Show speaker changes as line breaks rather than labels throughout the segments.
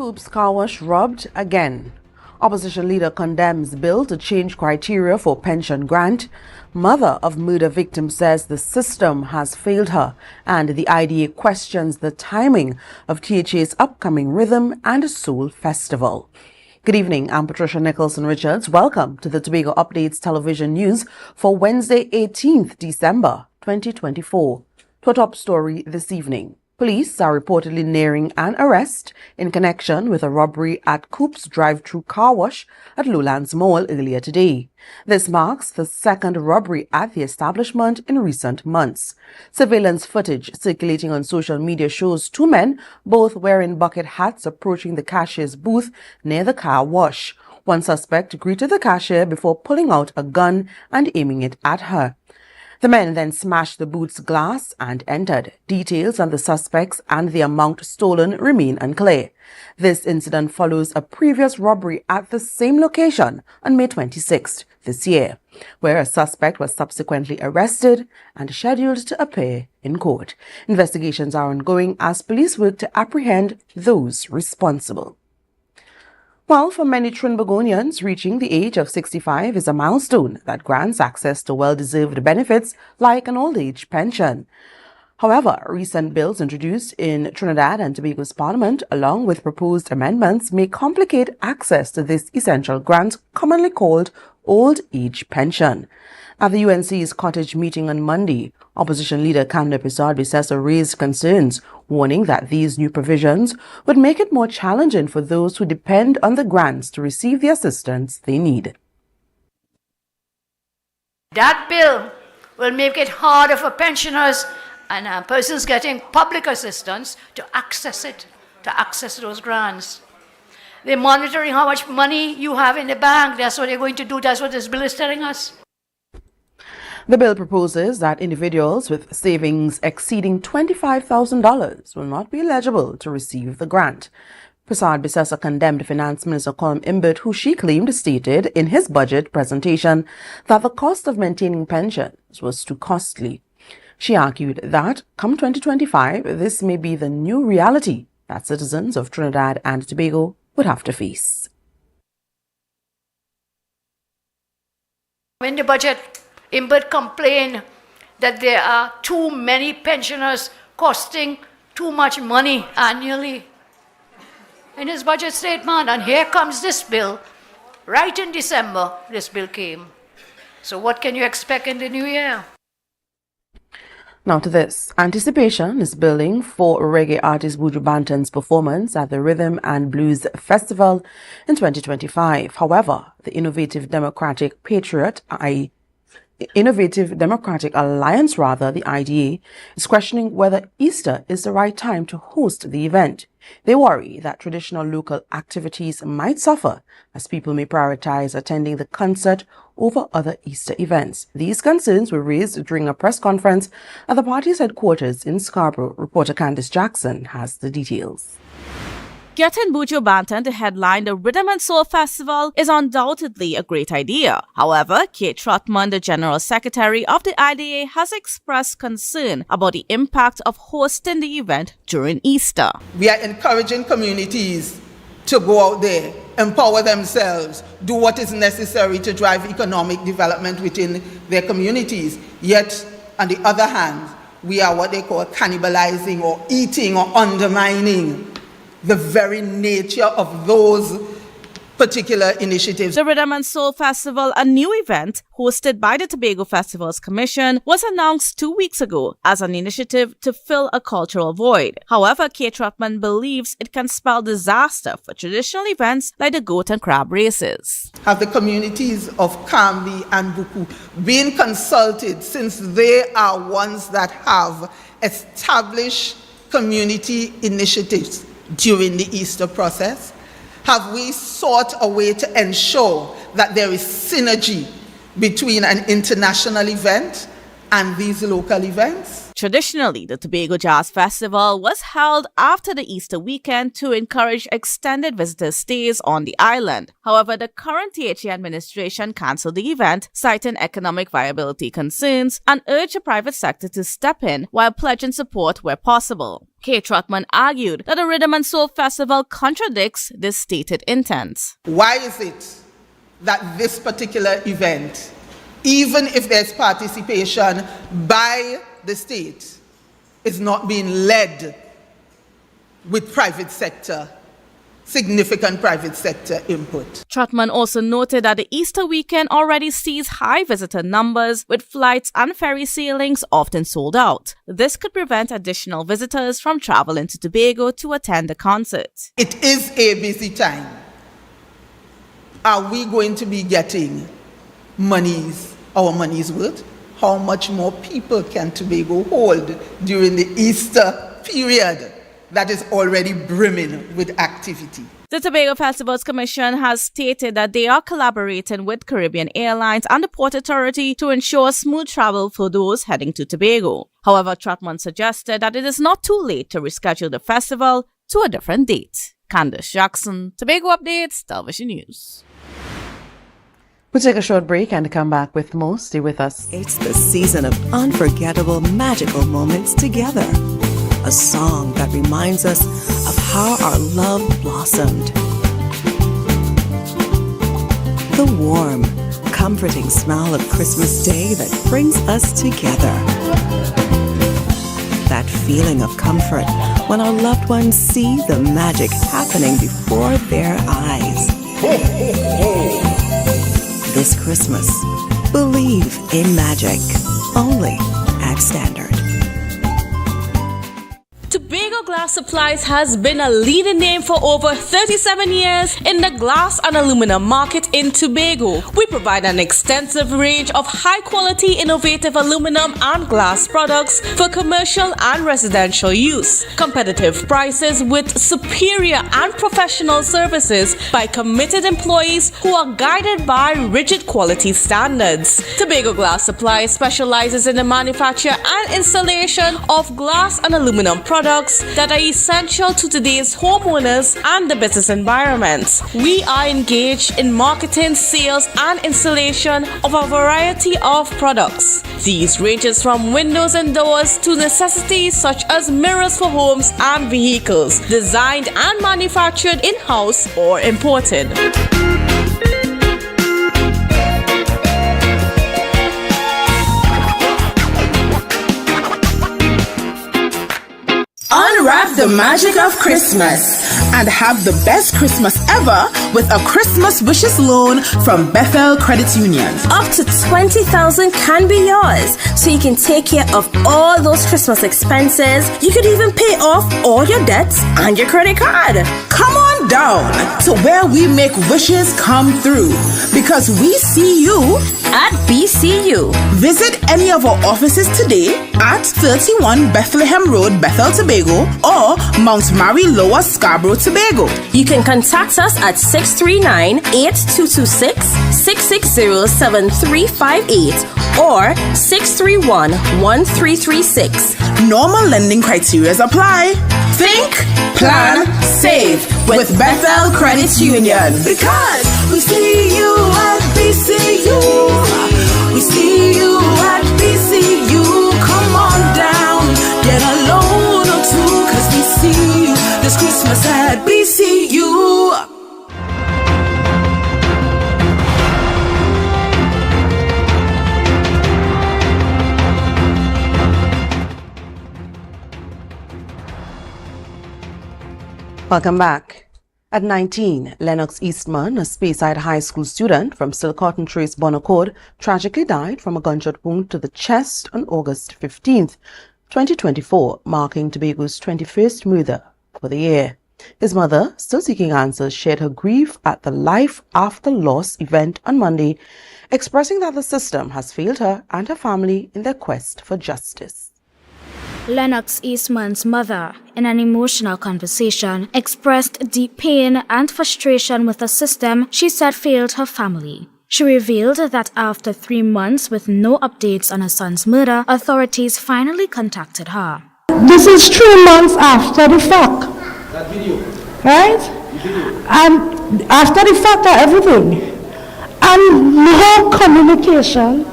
Coops car wash robbed again. Opposition leader condemns bill to change criteria for pension grant. Mother of murder victim says the system has failed her, and the IDA questions the timing of THA's upcoming Rhythm and Soul Festival. Good evening, I'm Patricia Nicholson-Richards. Welcome to the Tobago Updates Television News for Wednesday, 18th December 2024. To a top story this evening. Police are reportedly nearing an arrest in connection with a robbery at Coops drive-thru car wash at Lowlands Mall earlier today. This marks the second robbery at the establishment in recent months. Surveillance footage circulating on social media shows two men, both wearing bucket hats, approaching the cashier's booth near the car wash. One suspect greeted the cashier before pulling out a gun and aiming it at her. The men then smashed the booth's glass and entered. Details on the suspects and the amount stolen remain unclear. This incident follows a previous robbery at the same location on May 26th this year, where a suspect was subsequently arrested and scheduled to appear in court. Investigations are ongoing as police work to apprehend those responsible. Well, for many Trinbagonians, reaching the age of 65 is a milestone that grants access to well-deserved benefits like an old-age pension. However, recent bills introduced in Trinidad and Tobago's Parliament, along with proposed amendments, may complicate access to this essential grant, commonly called old-age pension. At the UNC's cottage meeting on Monday, opposition leader Kanda Bissau raised concerns, warning that these new provisions would make it more challenging for those who depend on the grants to receive the assistance they need.
That bill will make it harder for pensioners and persons getting public assistance to access those grants. They're monitoring how much money you have in the bank. That's what they're going to do. That's what this bill is telling us.
The bill proposes that individuals with savings exceeding $25,000 will not be eligible to receive the grant. Prasad Bissau condemned Finance Minister Colm Imbert, who she claimed stated in his budget presentation that the cost of maintaining pensions was too costly. She argued that, come 2025, this may be the new reality that citizens of Trinidad and Tobago would have to face.
In the budget, Imbert complained that there are too many pensioners costing too much money annually in his budget statement. And here comes this bill. Right in December, this bill came. So what can you expect in the new year?
Now to this. Anticipation is building for reggae artist Buju Banton's performance at the Rhythm and Blues Festival in 2025. However, the Innovative Democratic Alliance, the IDA, is questioning whether Easter is the right time to host the event. They worry that traditional local activities might suffer as people may prioritize attending the concert over other Easter events. These concerns were raised during a press conference at the party's headquarters in Scarborough. Reporter Candice Jackson has the details.
Getting Buju Banton to headline the Rhythm and Soul Festival is undoubtedly a great idea. However, Kate Trotman, the General Secretary of the IDA, has expressed concern about the impact of hosting the event during Easter.
We are encouraging communities to go out there, empower themselves, do what is necessary to drive economic development within their communities. Yet, on the other hand, we are what they call cannibalizing or eating or undermining the very nature of those particular initiatives.
The Rhythm and Soul Festival, a new event hosted by the Tobago Festivals Commission, was announced 2 weeks ago as an initiative to fill a cultural void. However, Kate Trotman believes it can spell disaster for traditional events like the goat and crab races.
Have the communities of Kambi and Buku been consulted, since they are ones that have established community initiatives during the Easter process? Have we sought a way to ensure that there is synergy between an international event and these local events?
Traditionally, the Tobago Jazz Festival was held after the Easter weekend to encourage extended visitor stays on the island. However, the current THA administration cancelled the event, citing economic viability concerns, and urged the private sector to step in while pledging support where possible. Kay Trotman argued that the Rhythm and Soul Festival contradicts this stated intent.
Why is it that this particular event, even if there's participation by the state, is not being led with significant private sector input?
Trotman also noted that the Easter weekend already sees high visitor numbers, with flights and ferry sailings often sold out. This could prevent additional visitors from traveling to Tobago to attend the concert.
It is a busy time. Are we going to be getting our money's worth? How much more people can Tobago hold during the Easter period that is already brimming with activity?
The Tobago Festivals Commission has stated that they are collaborating with Caribbean Airlines and the Port Authority to ensure smooth travel for those heading to Tobago. However, Trotman suggested that it is not too late to reschedule the festival to a different date. Candace Jackson, Tobago Updates, Television News.
We'll take a short break and come back with more. Stay with us.
It's the season of unforgettable, magical moments together. A song that reminds us of how our love blossomed. The warm, comforting smell of Christmas Day that brings us together. That feeling of comfort when our loved ones see the magic happening before their eyes. This Christmas, believe in magic. Only at Standard.
Tobago Glass Supplies has been a leading name for over 37 years in the glass and aluminum market in Tobago. We provide an extensive range of high-quality, innovative aluminum and glass products for commercial and residential use. Competitive prices with superior and professional services by committed employees who are guided by rigid quality standards. Tobago Glass Supplies specializes in the manufacture and installation of glass and aluminum products that are essential to today's homeowners and the business environment. We are engaged in marketing, sales, and installation of a variety of products. These ranges from windows and doors to necessities such as mirrors for homes and vehicles, designed and manufactured in-house or imported.
Unwrap the magic of Christmas and have the best Christmas ever with a Christmas Wishes loan from Bethel Credit Union.
Up to $20,000 can be yours, so you can take care of all those Christmas expenses. You could even pay off all your debts and your credit card.
Come on down to where we make wishes come through, because we see you
at BCU.
Visit any of our offices today at 31 Bethlehem Road, Bethel, Tobago, or Mount Mary, Lower Scarborough, Tobago.
You can contact us at 639-8226-660-7358 or 631-1336.
Normal lending criteria apply. Think, plan, save with Bethel Credit Union. Because we see you at BCU. We see you at BCU. Come on down, get a loan or two, cause we see you this Christmas at BCU.
Welcome back. At 19, Lennox Eastman, a Speyside High School student from Silcotton Trace, Bonaccord, tragically died from a gunshot wound to the chest on August 15th, 2024, marking Tobago's 21st murder for the year. His mother, still seeking answers, shared her grief at the Life After Loss event on Monday, expressing that the system has failed her and her family in their quest for justice.
Lennox Eastman's mother, in an emotional conversation, expressed deep pain and frustration with a system she said failed her family. She revealed that after 3 months with no updates on her son's murder, authorities finally contacted her.
This is 3 months after the fact. That video. Right? And after the fact of everything. And no communication,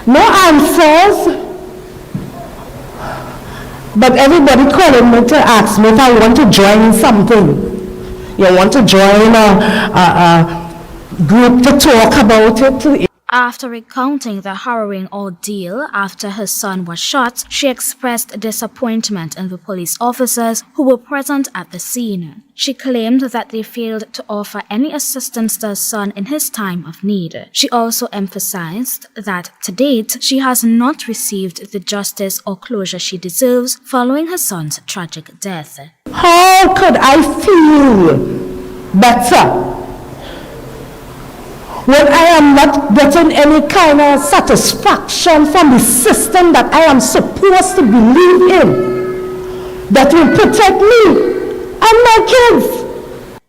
no answers. But everybody calling me to ask me if I want to join something. You want to join a group to talk about it?
After recounting the harrowing ordeal after her son was shot, she expressed disappointment in the police officers who were present at the scene. She claimed that they failed to offer any assistance to her son in his time of need. She also emphasized that to date, she has not received the justice or closure she deserves following her son's tragic death.
How could I feel better when I am not getting any kind of satisfaction from the system that I am supposed to believe in, that will protect me and my kids?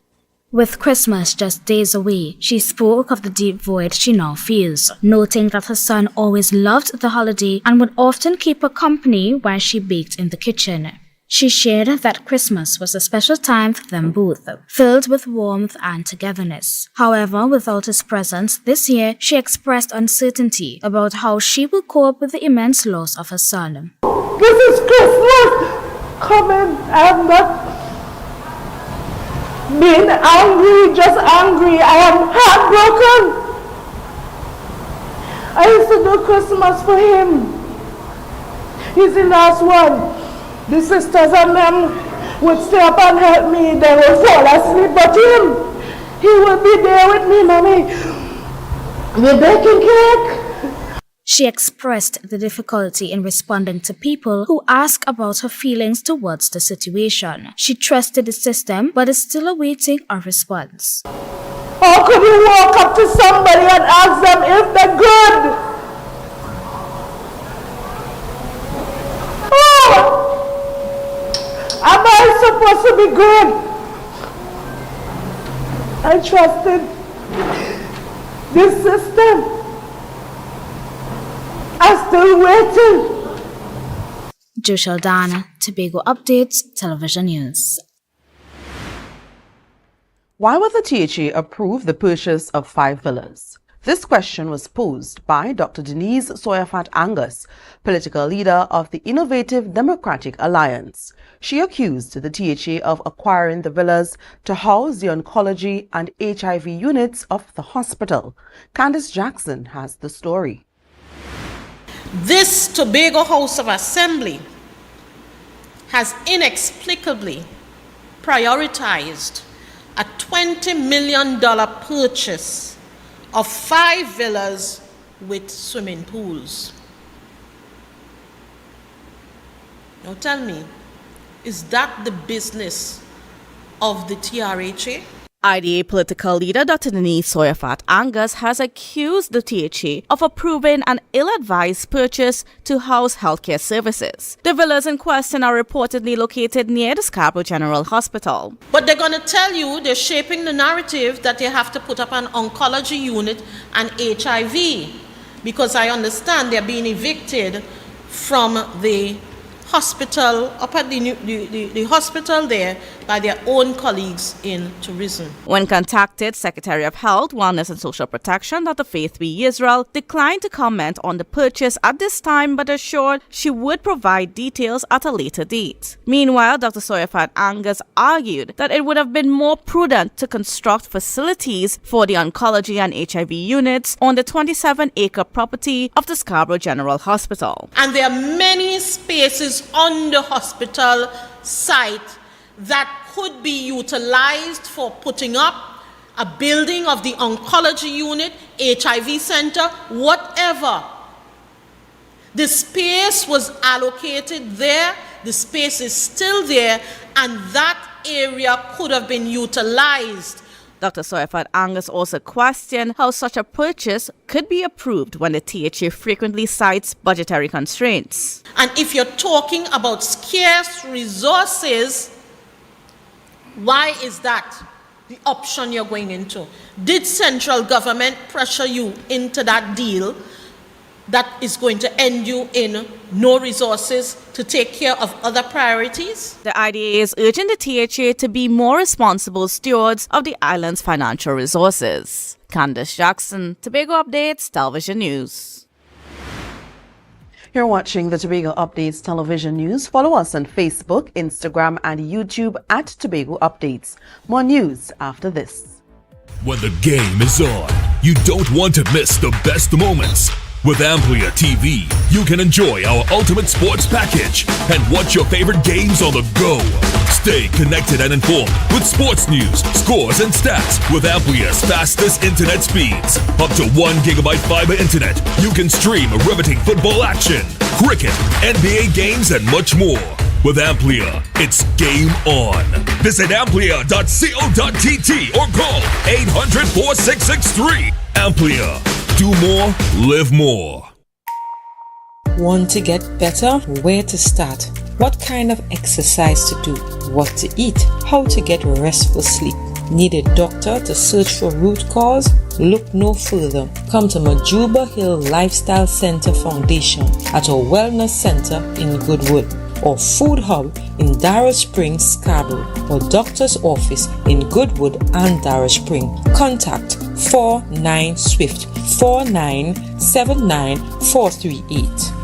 With Christmas just days away, she spoke of the deep void she now feels, noting that her son always loved the holiday and would often keep her company while she baked in the kitchen. She shared that Christmas was a special time for them both, filled with warmth and togetherness. However, without his presence this year, she expressed uncertainty about how she will cope with the immense loss of her son.
This is Christmas coming. I'm not being angry, just angry. I am heartbroken. I used to do Christmas for him. He's the last one. The sisters and them would stay up and help me. They will fall asleep, but he will be there with me, Mommy. We're baking cake.
She expressed the difficulty in responding to people who ask about her feelings towards the situation. She trusted the system, but is still awaiting a response.
How could you walk up to somebody and ask them if they're good? Oh! Am I supposed to be good? I trusted this system. I'm still waiting.
Joshua Dana, Tobago Updates, Television News.
Why would the THA approve the purchase of 5 villas? This question was posed by Dr. Denise Soyafat Angus, political leader of the Innovative Democratic Alliance. She accused the THA of acquiring the villas to house the oncology and HIV units of the hospital. Candice Jackson has the story.
This Tobago House of Assembly has inexplicably prioritized a $20 million purchase of 5 villas with swimming pools. Now tell me, is that the business of the TRHA?
IDA political leader Dr. Denise Soyafat Angus has accused the THA of approving an ill-advised purchase to house healthcare services. The villas in question are reportedly located near the Scarborough General Hospital.
But they're going to tell you they're shaping the narrative that they have to put up an oncology unit and HIV, because I understand they're being evicted from the hospital, up at the hospital there, by their own colleagues in tourism.
When contacted, Secretary of Health, Wellness and Social Protection, Dr. Faith B. Israel, declined to comment on the purchase at this time, but assured she would provide details at a later date. Meanwhile, Dr. Soyafat Angus argued that it would have been more prudent to construct facilities for the oncology and HIV units on the 27-acre property of the Scarborough General Hospital.
And there are many spaces on the hospital site that could be utilized for putting up a building of the oncology unit, HIV center, whatever. The space was allocated there, the space is still there, and that area could have been utilized.
Dr. Soyafat Angus also questioned how such a purchase could be approved when the THA frequently cites budgetary constraints.
And if you're talking about scarce resources, why is that? the option you're going into. Did central government pressure you into that deal that is going to end you in no resources to take care of other priorities?
The IDA is urging the THA to be more responsible stewards of the island's financial resources. Candace Jackson, Tobago Updates, Television News.
You're watching the Tobago Updates Television News. Follow us on Facebook, Instagram, and YouTube at Tobago Updates. More news after this.
When the game is on, you don't want to miss the best moments. With Amplia TV, you can enjoy our ultimate sports package and watch your favorite games on the go. Stay connected and informed with sports news, scores, and stats with Amplia's fastest internet speeds. Up to 1 gigabyte fiber internet, you can stream riveting football action, cricket, NBA games, and much more. With Amplia, it's game on. Visit amplia.co.tt or call 800-4663. Amplia. Do more, live more.
Want to get better? Where to start? What kind of exercise to do? What to eat? How to get restful sleep? Need a doctor to search for root cause? Look no further. Come to Majuba Hill Lifestyle Center Foundation at our Wellness Center in Goodwood, or Food Hub in Darrow Springs, Scarborough, or Doctor's Office in Goodwood and Darrow Springs. Contact 49SWIFT 4979438.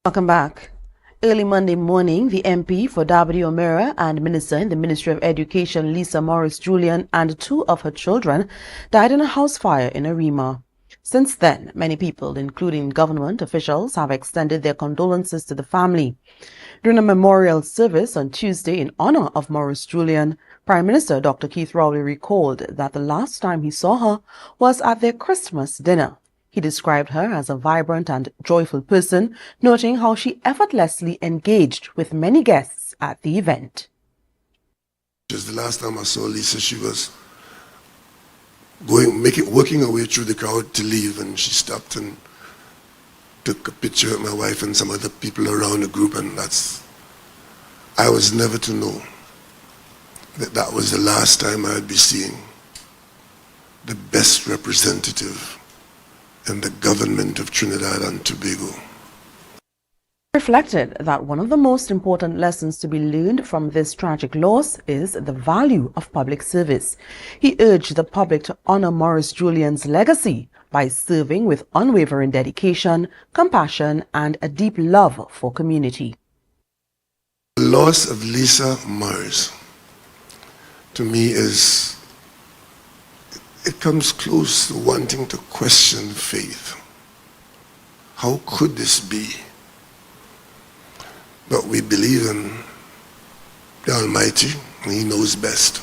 Welcome back. Early Monday morning, the MP for Dabadi-Omera and Minister in the Ministry of Education, Lisa Morris-Julian, and 2 of her children died in a house fire in Arima. Since then, many people, including government officials, have extended their condolences to the family. During a memorial service on Tuesday in honor of Morris-Julian, Prime Minister Dr. Keith Rowley recalled that the last time he saw her was at their Christmas dinner. He described her as a vibrant and joyful person, noting how she effortlessly engaged with many guests at the event.
Just the last time I saw Lisa, she was working her way through the crowd to leave, and she stopped and took a picture of my wife and some other people around the group, and I was never to know that was the last time I'd be seeing the best representative in the government of Trinidad and Tobago.
Reflected that one of the most important lessons to be learned from this tragic loss is the value of public service. He urged the public to honor Morris-Julian's legacy by serving with unwavering dedication, compassion, and a deep love for community.
The loss of Lisa Morris, to me, it comes close to wanting to question faith. How could this be? But we believe in the Almighty, and He knows best.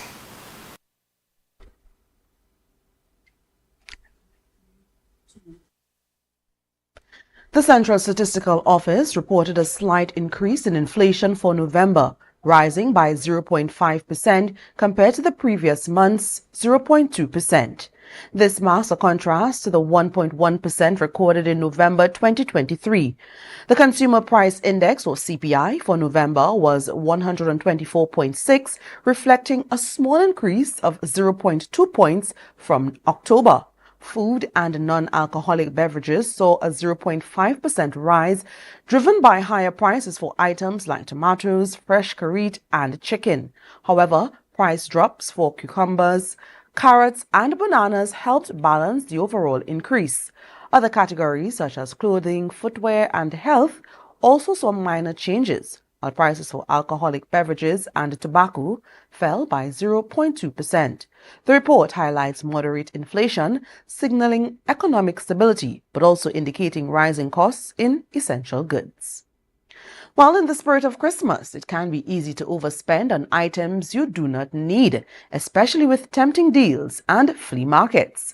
The Central Statistical Office reported a slight increase in inflation for November, rising by 0.5% compared to the previous month's 0.2%. This marks a contrast to the 1.1% recorded in November 2023. The Consumer Price Index, or CPI, for November was 124.6, reflecting a small increase of 0.2 points from October. Food and non-alcoholic beverages saw a 0.5% rise, driven by higher prices for items like tomatoes, fresh curried, and chicken. However, price drops for cucumbers, carrots, and bananas helped balance the overall increase. Other categories such as clothing, footwear, and health also saw minor changes, while prices for alcoholic beverages and tobacco fell by 0.2%. The report highlights moderate inflation, signaling economic stability, but also indicating rising costs in essential goods. While in the spirit of Christmas, it can be easy to overspend on items you do not need, especially with tempting deals and flea markets.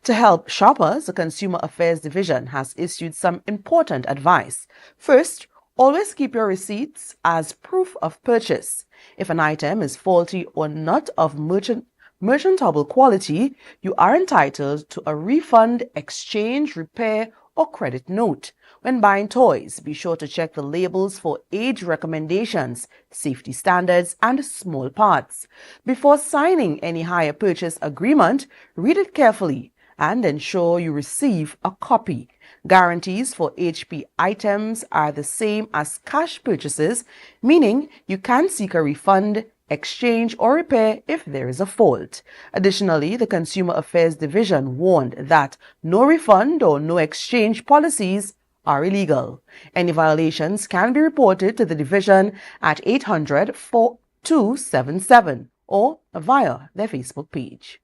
To help shoppers, the Consumer Affairs Division has issued some important advice. First, always keep your receipts as proof of purchase. If an item is faulty or not of merchantable quality, you are entitled to a refund, exchange, repair, or credit note. When buying toys, be sure to check the labels for age recommendations, safety standards, and small parts. Before signing any hire purchase agreement, read it carefully and ensure you receive a copy. Guarantees for HP items are the same as cash purchases, meaning you can seek a refund, exchange, or repair if there is a fault. Additionally, the Consumer Affairs Division warned that no refund or no exchange policies are illegal. Any violations can be reported to the division at 800-4277 or via their Facebook page.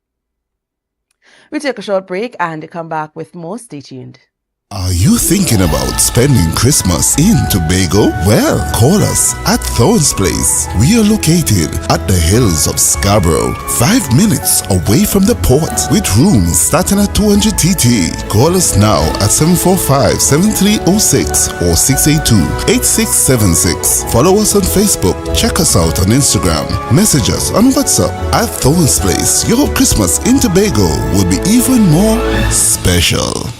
We take a short break and come back with more. Stay tuned.
Are you thinking about spending Christmas in Tobago? Well, call us at Thorns Place. We are located at the hills of Scarborough, 5 minutes away from the port, with rooms starting at 200 TT. Call us now at 745-7306 or 682-8676. Follow us on Facebook. Check us out on Instagram. Message us on WhatsApp at Thorns Place. Your Christmas in Tobago will be even more special.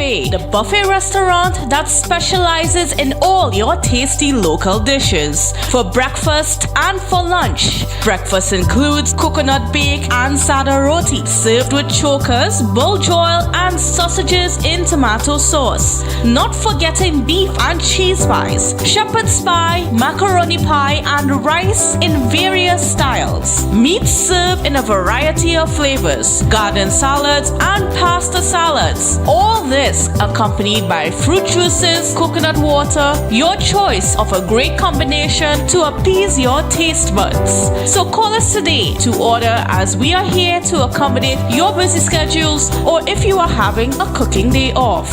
The buffet restaurant that specializes in all your tasty local dishes for breakfast and for lunch. Breakfast includes coconut bake and sada roti served with chokers, bull joil, and sausages in tomato sauce. Not forgetting beef and cheese pies, shepherd's pie, macaroni pie, and rice in various styles. Meat served in a variety of flavors, garden salads, and pasta salads. All this accompanied by fruit juices, coconut water, your choice of a great combination to appease your taste buds. So call us today to order, as we are here to accommodate your busy schedules or if you are having a cooking day off.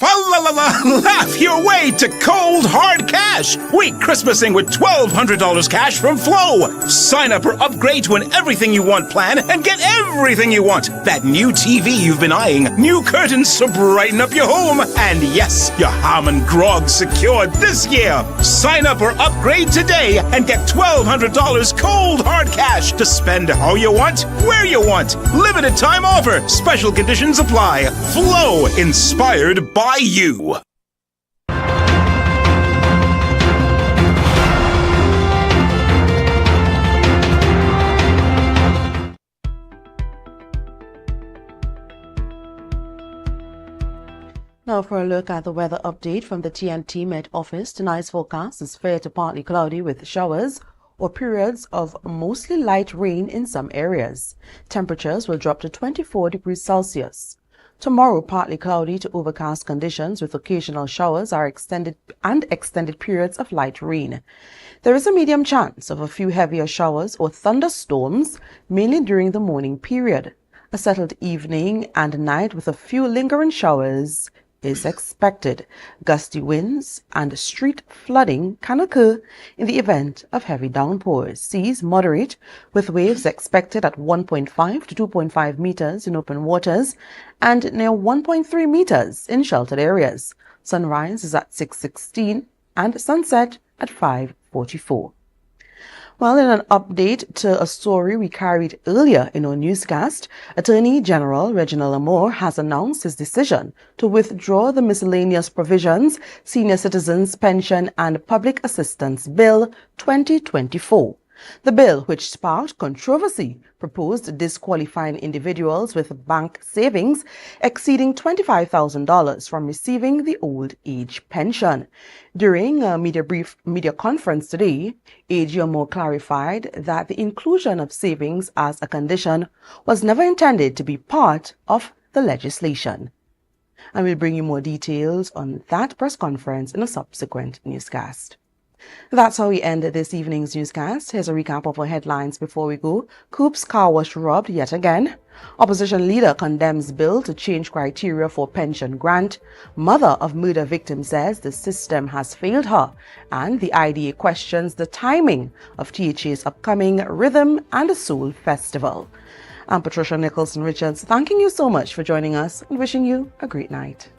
Laugh your way to cold hard cash. We Christmasing with $1,200 cash from Flow. Sign up or upgrade to an everything you want plan and get everything you want. That new TV you've been eyeing, new curtains to brighten up your home, and yes, your ham and grog secured this year. Sign up or upgrade today and get $1,200 cold hard cash to spend how you want, where you want. Limited time offer. Special conditions apply. Flow, inspired by you.
Now for a look at the weather update from the TNT Met Office, tonight's forecast is fair to partly cloudy with showers or periods of mostly light rain in some areas. Temperatures will drop to 24 degrees Celsius. Tomorrow, partly cloudy to overcast conditions with occasional showers are extended periods of light rain. There is a medium chance of a few heavier showers or thunderstorms, mainly during the morning period. A settled evening and night with a few lingering showers is expected. Gusty winds and street flooding can occur in the event of heavy downpours. Seas moderate, with waves expected at 1.5 to 2.5 meters in open waters and near 1.3 meters in sheltered areas. Sunrise is at 6:16 and sunset at 5:44. Well, in an update to a story we carried earlier in our newscast, Attorney General Reginald Amor has announced his decision to withdraw the Miscellaneous Provisions, Senior Citizens Pension and Public Assistance Bill 2024. The bill, which sparked controversy, proposed disqualifying individuals with bank savings exceeding $25,000 from receiving the old age pension. During a media conference today, AG Amor clarified that the inclusion of savings as a condition was never intended to be part of the legislation. And we'll bring you more details on that press conference in a subsequent newscast. That's how we end this evening's newscast. Here's a recap of our headlines before we go. Coop's car wash robbed yet again. Opposition leader condemns bill to change criteria for pension grant. Mother of murder victim says the system has failed her. And the IDA questions the timing of THA's upcoming Rhythm and Soul Festival. I'm Patricia Nicholson Richards, thanking you so much for joining us and wishing you a great night.